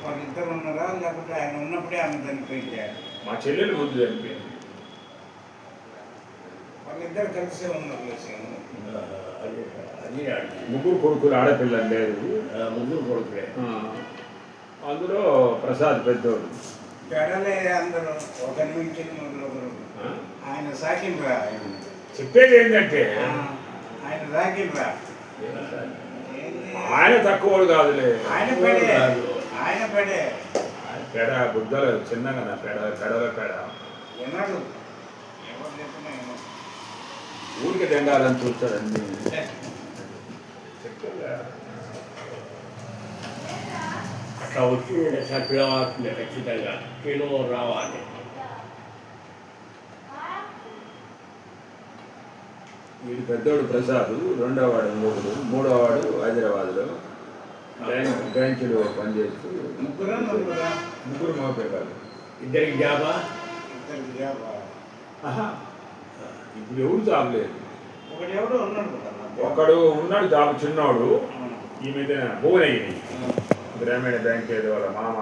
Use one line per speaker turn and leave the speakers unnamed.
వాళ్ళిద్దరు ఉన్నారా లేకపోతే ఆయన ఉన్నప్పుడే ఆమె చనిపోయింది?
మా చెల్లెలు ముందు చనిపోయింది.
వాళ్ళిద్దరు కలిసే ఉన్నారు.
ముగ్గురు కొడుకులు, ఆడపిల్లలు లేదు.
ముగ్గురు కొడుకులే.
అందులో ప్రసాద్ పెద్దోడు.
పెడలే అందరూ ఒకరి నుంచి ఒకరు. ఆయన సాకిండ్రా.
చెప్పేది ఏంటంటే
ఆయన సాకిండ్రా.
ఆయన తక్కువడు కాదులే.
ఆయన పెడే, ఆయన పెడే.
పెడ బుద్ధలు చిన్నగా నా పెడల పెడ
వినడు. ఎవరు చెప్పినా వినడు.
ఊరికి తెంగాలని చూస్తాడండి.
అట్లా వచ్చి చచ్చిపోవాల్సిందే ఖచ్చితంగా. నేను రావాలి.
వీడు పెద్దోడు ప్రసాద్, రెండోవాడు మూడు, మూడోవాడు హైదరాబాద్లో బ్యాంకులో పనిచేస్తూ.
ముగ్గురా నలుగురా?
ముగ్గురు మగపిల్లలు.
ఇద్దరికి జాబా?
ఇద్దరికి జాబా?
ఇప్పుడు ఎవరు జాబ్ లేదు.
ఒకటి ఎవడో ఉన్నాడు కదా.
ఒకడు ఉన్నాడు జాబ్, చిన్నోడు. ఈ మీద భువనగిరి గ్రామీణ బ్యాంక్ ఏదో వాళ్ళ మామ